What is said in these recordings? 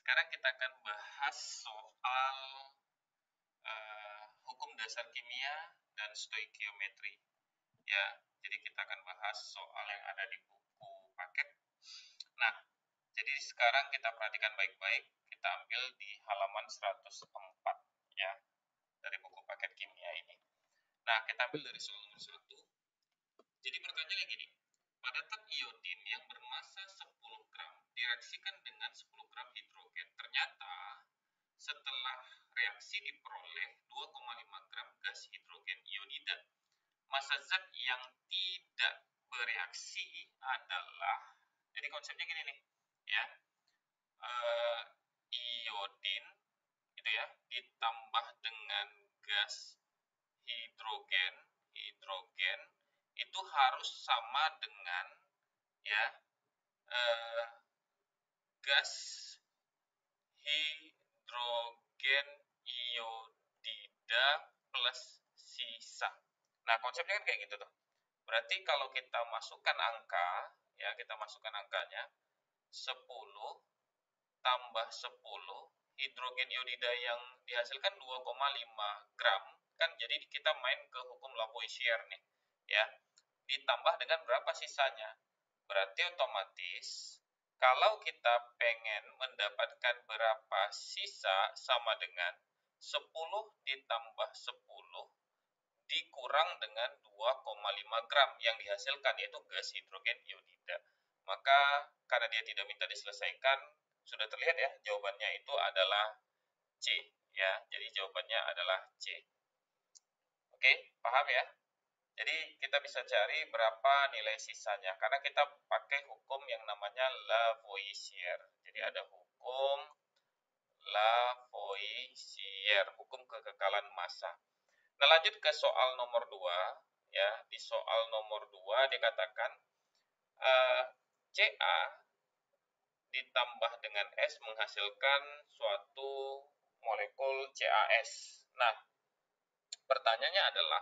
sekarang kita akan bahas soal hukum dasar kimia dan stoikiometri. Ya, jadi kita akan bahas soal yang ada di buku paket. Nah, jadi sekarang kita perhatikan baik-baik. Kita ambil di halaman 104 ya, dari buku paket kimia ini. Nah, kita ambil dari soal nomor 1. Jadi pertanyaannya gini. Pada tab iodin yang bermassa 10 gram direaksikan dengan 10 gram hidrogen. Ternyata setelah reaksi diperoleh 2,5 gram gas hidrogen iodida. Massa zat yang tidak bereaksi adalah, jadi konsepnya gini nih, ya, iodin gitu ya, ditambah dengan gas hidrogen itu harus sama dengan ya gas hidrogen iodida plus sisa. Nah, konsepnya kan kayak gitu tuh. Berarti kalau kita masukkan angka, ya kita masukkan angkanya 10 tambah 10, hidrogen iodida yang dihasilkan 2,5 gram, kan jadi kita main ke hukum Lavoisier nih, ya. Ditambah dengan berapa sisanya. Berarti otomatis kalau kita pengen mendapatkan berapa sisa sama dengan 10 ditambah 10 dikurang dengan 2,5 gram yang dihasilkan, yaitu gas hidrogen iodida. Maka karena dia tidak minta diselesaikan, sudah terlihat ya, jawabannya itu adalah C. Ya, jadi jawabannya adalah C. Oke, paham ya? Jadi kita bisa cari berapa nilai sisanya, karena kita pakai hukum yang namanya Lavoisier. Jadi ada hukum Lavoisier, hukum kekekalan massa. Nah, lanjut ke soal nomor 2. Ya, di soal nomor 2 dikatakan Ca ditambah dengan S menghasilkan suatu molekul CaS. Nah, pertanyaannya adalah,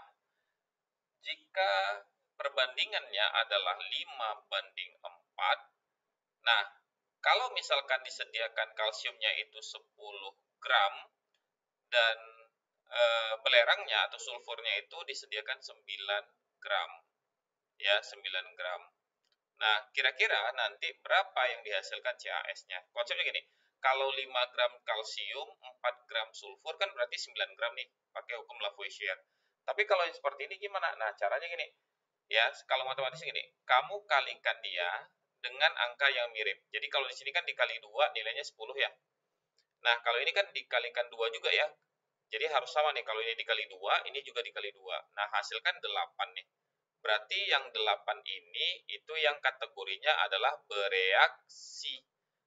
jika perbandingannya adalah 5:4, nah, kalau misalkan disediakan kalsiumnya itu 10 gram, dan belerangnya atau sulfurnya itu disediakan 9 gram. Ya, 9 gram. Nah, kira-kira nanti berapa yang dihasilkan CaS-nya? Konsepnya gini, kalau 5 gram kalsium, 4 gram sulfur, kan berarti 9 gram nih, pakai hukum Lavoisier. Tapi kalau yang seperti ini gimana? Nah, caranya gini, ya, kalau matematis gini, kamu kalikan dia dengan angka yang mirip. Jadi kalau di sini kan dikali 2, nilainya 10 ya. Nah, kalau ini kan dikalikan 2 juga ya. Jadi harus sama nih, kalau ini dikali 2, ini juga dikali 2. Nah, hasilkan 8 nih. Berarti yang 8 ini itu yang kategorinya adalah bereaksi.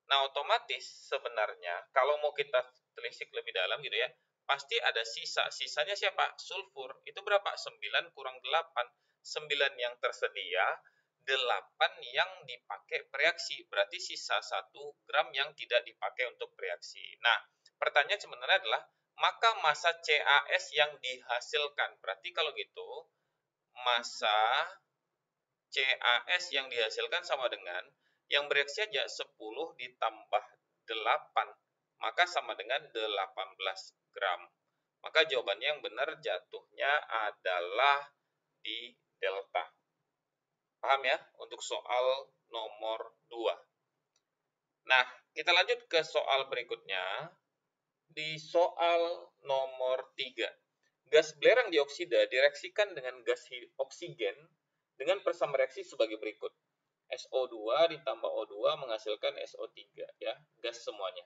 Nah, otomatis sebenarnya kalau mau kita telisik lebih dalam gitu ya, pasti ada sisa. Sisanya siapa? Sulfur. Itu berapa? 9 kurang 8. 9 yang tersedia, 8 yang dipakai bereaksi. Berarti sisa 1 gram yang tidak dipakai untuk bereaksi. Nah, pertanyaan sebenarnya adalah, maka massa CaS yang dihasilkan. Berarti kalau gitu, massa CaS yang dihasilkan sama dengan yang bereaksi aja 10 ditambah 8, maka sama dengan 18 gram. Maka jawabannya yang benar jatuhnya adalah di delta. Paham ya? Untuk soal nomor 2. Nah, kita lanjut ke soal berikutnya. Di soal nomor 3. Gas belerang dioksida direaksikan dengan gas oksigen dengan persama reaksi sebagai berikut. SO2 ditambah O2 menghasilkan SO3 ya, gas semuanya.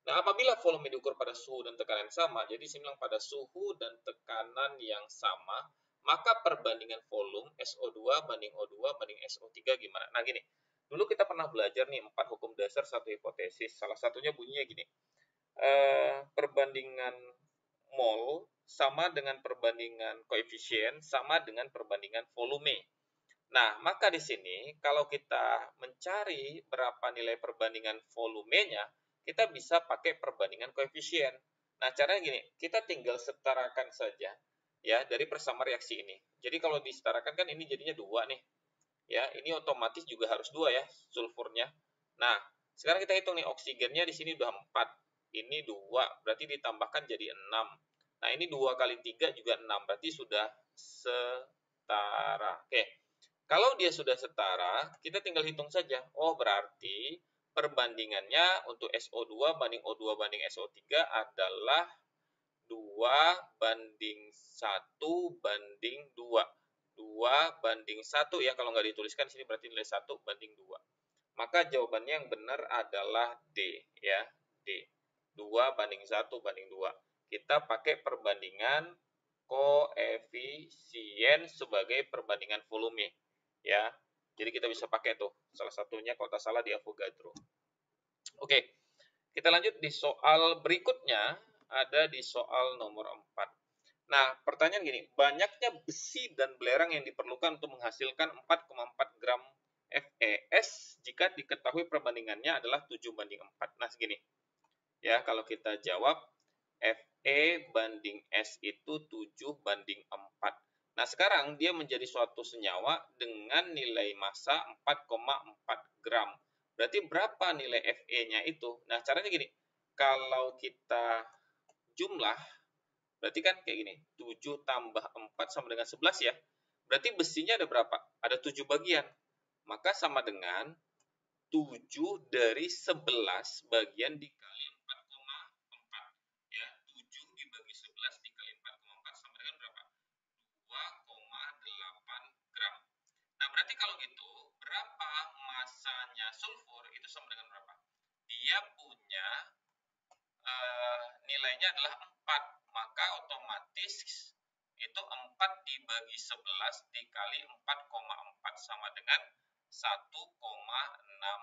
Nah, apabila volume diukur pada suhu dan tekanan yang sama, jadi saya bilang pada suhu dan tekanan yang sama, maka perbandingan volume SO2 banding O2 banding SO3 gimana? Nah, gini. Dulu kita pernah belajar nih 4 hukum dasar, 1 hipotesis. Salah satunya bunyinya gini. Perbandingan mol sama dengan perbandingan koefisien sama dengan perbandingan volume. Nah, maka di sini kalau kita mencari berapa nilai perbandingan volumenya, kita bisa pakai perbandingan koefisien. Nah, caranya gini, kita tinggal setarakan saja ya dari persama reaksi ini. Jadi kalau disetarakan kan ini jadinya 2 nih. Ya, ini otomatis juga harus 2 ya sulfurnya. Nah, Sekarang kita hitung nih, oksigennya di sini udah 4. Ini 2, berarti ditambahkan jadi 6. Nah, ini 2 kali 3 juga 6, berarti sudah setara. Oke, kalau dia sudah setara, kita tinggal hitung saja. Oh, berarti perbandingannya untuk SO2 banding O2 banding SO3 adalah 2:1 banding 2. 2:1 ya, kalau nggak dituliskan sini berarti nilai 1:2. Maka jawabannya yang benar adalah D ya, D. 2:1:2. Kita pakai perbandingan koefisien sebagai perbandingan volume ya. Jadi kita bisa pakai tuh salah satunya kalau tak salah di Avogadro. Oke, kita lanjut di soal berikutnya, ada di soal nomor 4. Nah, pertanyaan gini, banyaknya besi dan belerang yang diperlukan untuk menghasilkan 4,4 gram FeS jika diketahui perbandingannya adalah 7:4. Nah, segini. Ya, kalau kita jawab, Fe banding S itu 7:4. Nah, sekarang dia menjadi suatu senyawa dengan nilai massa 4,4 gram. Berarti berapa nilai Fe-nya itu? Nah, caranya gini. Kalau kita jumlah, berarti kan kayak gini. 7 tambah 4 sama dengan 11 ya. Berarti besinya ada berapa? Ada 7 bagian. Maka sama dengan 7 dari 11 bagian dikali 4,4. Ya, 7 dibagi 11 dikali 4,4 sama dengan berapa? 2,8 gram. Nah, berarti kalau gitu, berapa masanya sulfur itu sama dengan berapa? Dia punya nilainya adalah 4, maka otomatis itu 4 dibagi 11 dikali 4,4 sama dengan 1,6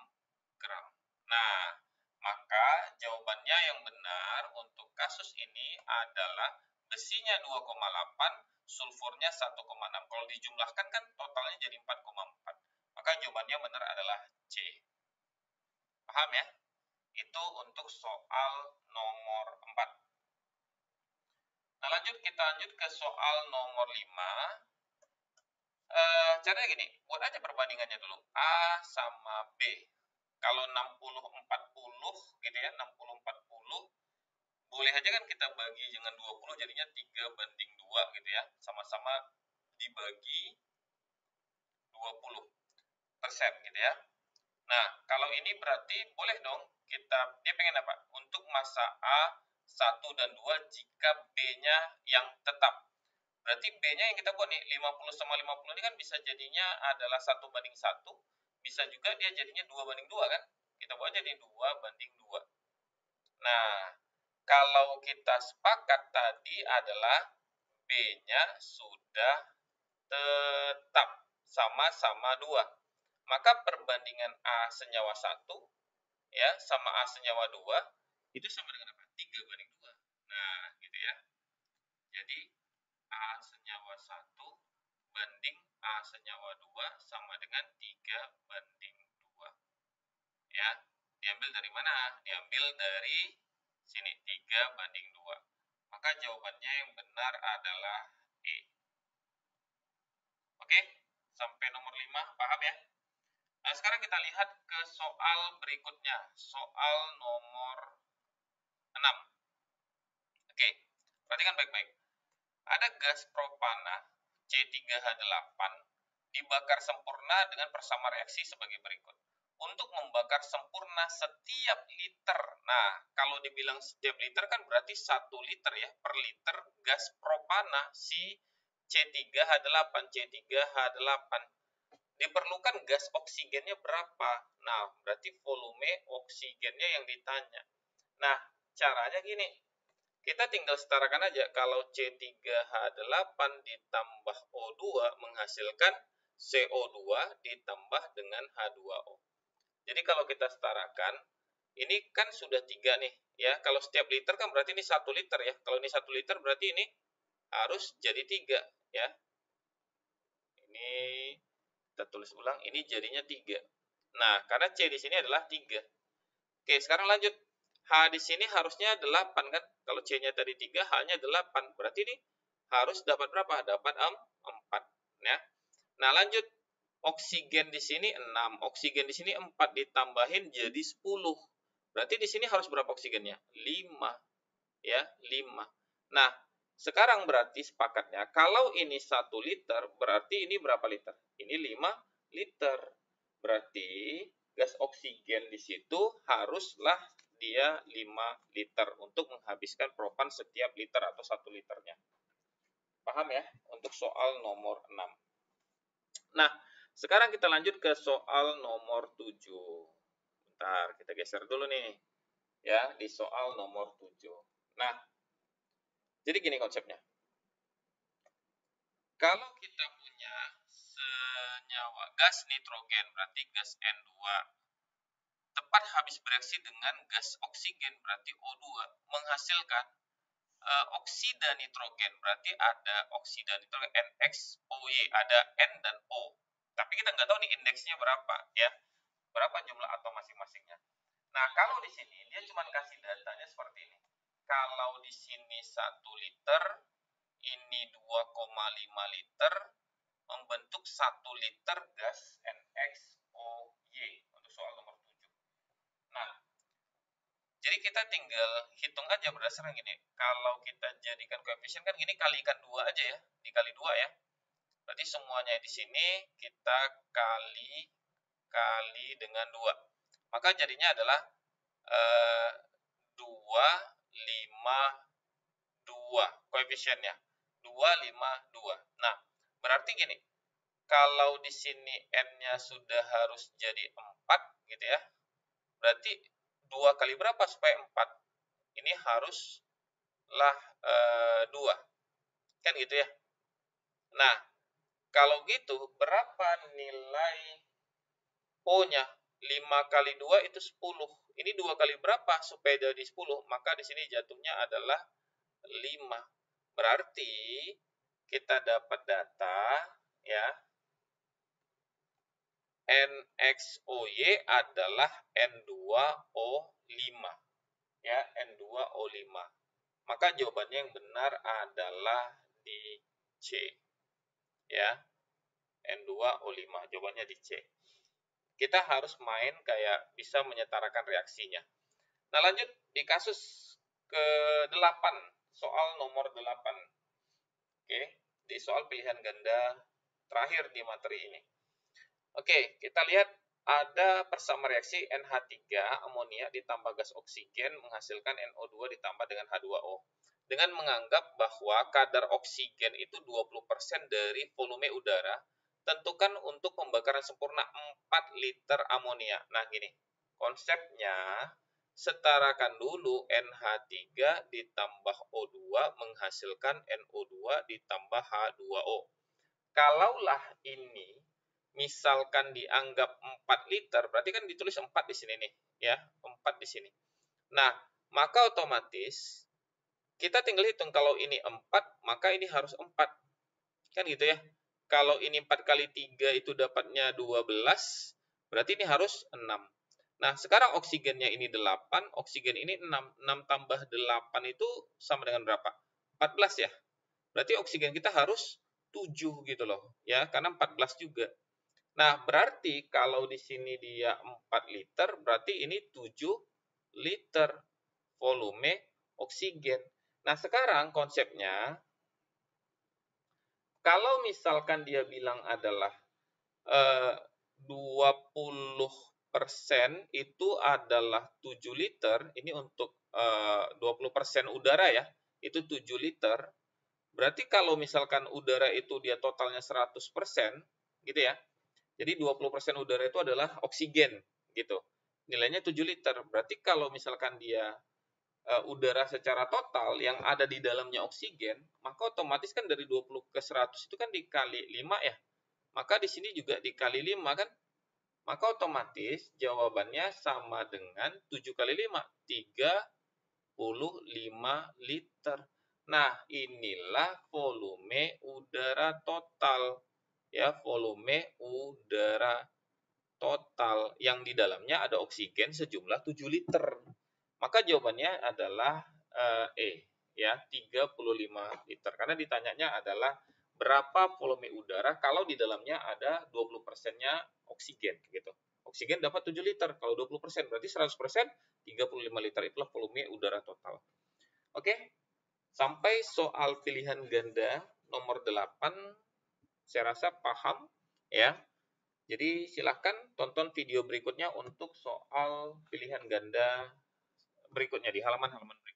gram. Nah, maka jawabannya yang benar untuk kasus ini adalah besinya 2,8, sulfurnya 1,6. Kalau dijumlahkan kan totalnya jadi 4,4. Maka jawabannya benar adalah C. Paham ya? Itu untuk soal nomor 4. Nah, kita lanjut ke soal nomor 5. Caranya gini, buat aja perbandingannya dulu. A sama B. Kalau 60-40 gitu ya, 60-40, boleh aja kan kita bagi dengan 20, jadinya 3:2 gitu ya. Sama-sama dibagi 20% gitu ya. Nah, kalau ini berarti boleh dong dia pengen apa? Untuk massa A 1 dan 2 jika B-nya yang tetap. Berarti B-nya yang kita buat nih, 50 sama 50 ini kan bisa jadinya adalah 1:1. Bisa juga dia jadinya 2:2 kan? Kita buat jadi 2:2. Nah, kalau kita sepakat tadi adalah B-nya sudah tetap sama-sama 2. Maka perbandingan A senyawa 1 ya sama A senyawa 2 itu sama dengan apa? 3:2. Nah, gitu ya. Jadi A senyawa 1 banding A senyawa 2 sama dengan 3:2. Ya, diambil dari mana? Diambil dari sini, 3:2. Maka jawabannya yang benar adalah E. Oke, sampai nomor 5, paham ya? Nah, sekarang kita lihat ke soal berikutnya, soal nomor 6. Oke, perhatikan baik-baik. Ada gas propana C3H8 dibakar sempurna dengan persama reaksi sebagai berikut. Untuk membakar sempurna setiap liter. Nah, kalau dibilang setiap liter kan berarti 1 liter ya, per liter gas propana si C3H8, C3H8. Diperlukan gas oksigennya berapa? Nah, berarti volume oksigennya yang ditanya. Nah, caranya gini. Kita tinggal setarakan aja. Kalau C3H8 ditambah O2 menghasilkan CO2 ditambah dengan H2O. Jadi kalau kita setarakan, ini kan sudah 3 nih. Ya, kalau setiap liter kan berarti ini 1 liter ya. Kalau ini 1 liter berarti ini harus jadi 3 ya. Ini kita tulis ulang, ini jadinya 3. Nah, karena C di sini adalah 3. Oke, sekarang lanjut. H di sini harusnya 8 kan? Kalau C-nya tadi 3, H-nya 8. Berarti ini harus dapat berapa? Dapat 4. Ya. Nah, lanjut. Oksigen di sini 6, oksigen di sini 4 ditambahin jadi 10. Berarti di sini harus berapa oksigennya? 5. Ya, 5. Nah, sekarang berarti sepakatnya kalau ini 1 liter, berarti ini berapa liter? Ini 5 liter. Berarti gas oksigen di situ haruslah dia 5 liter untuk menghabiskan propan setiap liter atau 1 liternya. Paham ya? Untuk soal nomor 6. Nah, sekarang kita lanjut ke soal nomor 7. Bentar, kita geser dulu nih. Ya, di soal nomor 7. Nah, jadi gini konsepnya. Kalau kita punya senyawa gas nitrogen, berarti gas N2, tepat habis bereaksi dengan gas oksigen, berarti O2, menghasilkan oksida nitrogen, berarti ada oksida nitrogen NXOY, ada N dan O. Tapi kita nggak tahu nih indeksnya berapa, ya. Berapa jumlah atom masing-masingnya. Nah, kalau di sini dia cuma kasih datanya seperti ini. Kalau di sini 1 liter, ini 2,5 liter, membentuk 1 liter gas NXOY untuk soal nomor 7. Nah, jadi kita tinggal hitung aja berdasarkan gini. Kalau kita jadikan koefisien kan gini, kalikan 2 aja ya, dikali 2 ya. Berarti semuanya di sini kita kali dengan 2. Maka jadinya adalah 2, 5, 2 koefisiennya. 2, 5, 2. Nah, berarti gini. Kalau di sini N-nya sudah harus jadi 4 gitu ya. Berarti 2 kali berapa supaya 4? Ini haruslah 2. Kan gitu ya. Nah, kalau gitu berapa nilai O-nya? 5 kali 2 itu 10. Ini 2 kali berapa supaya jadi 10? Maka di sini jatuhnya adalah 5. Berarti kita dapat data ya. NXOY adalah N2O5. Ya, N2O5. Maka jawabannya yang benar adalah di C. Ya. N2O5. Jawabannya di C. Kita harus main kayak bisa menyetarakan reaksinya. Nah, lanjut di kasus ke-8, soal nomor 8. Oke, di soal pilihan ganda terakhir di materi ini. Oke, kita lihat ada persama reaksi NH3 amonia ditambah gas oksigen menghasilkan NO2 ditambah dengan H2O. Dengan menganggap bahwa kadar oksigen itu 20% dari volume udara, tentukan untuk pembakaran sempurna 4 liter amonia. Nah, gini. Konsepnya, setarakan dulu NH3 ditambah O2 menghasilkan NO2 ditambah H2O. Kalaulah ini misalkan dianggap 4 liter, berarti kan ditulis 4 di sini nih, ya, 4 di sini. Nah, maka otomatis kita tinggal hitung kalau ini 4, maka ini harus 4. Kan gitu ya. Kalau ini 4 kali 3 itu dapatnya 12, berarti ini harus 6. Nah, sekarang oksigennya ini 8, oksigen ini 6. 6 tambah 8 itu sama dengan berapa? 14 ya. Berarti oksigen kita harus 7 gitu loh, ya, karena 14 juga. Nah, berarti kalau di sini dia 4 liter, berarti ini 7 liter volume oksigen. Nah, sekarang konsepnya, kalau misalkan dia bilang adalah 20% itu adalah 7 liter, ini untuk 20% udara ya, itu 7 liter. Berarti kalau misalkan udara itu dia totalnya 100%, gitu ya. Jadi 20% udara itu adalah oksigen gitu. Nilainya 7 liter. Berarti kalau misalkan dia udara secara total yang ada di dalamnya oksigen, maka otomatis kan dari 20 ke 100 itu kan dikali 5 ya. Maka di sini juga dikali 5 kan. Maka otomatis jawabannya sama dengan 7 kali 5, 35 liter. Nah, inilah volume udara total. Ya, volume udara total yang di dalamnya ada oksigen sejumlah 7 liter. Maka jawabannya adalah E, ya, 35 liter. Karena ditanyanya adalah berapa volume udara kalau di dalamnya ada 20%-nya oksigen gitu. Oksigen dapat 7 liter, kalau 20% berarti 100%, 35 liter itulah volume udara total. Oke, sampai soal pilihan ganda nomor 8, saya rasa paham ya. Jadi silahkan tonton video berikutnya untuk soal pilihan ganda berikutnya di halaman-halaman berikutnya.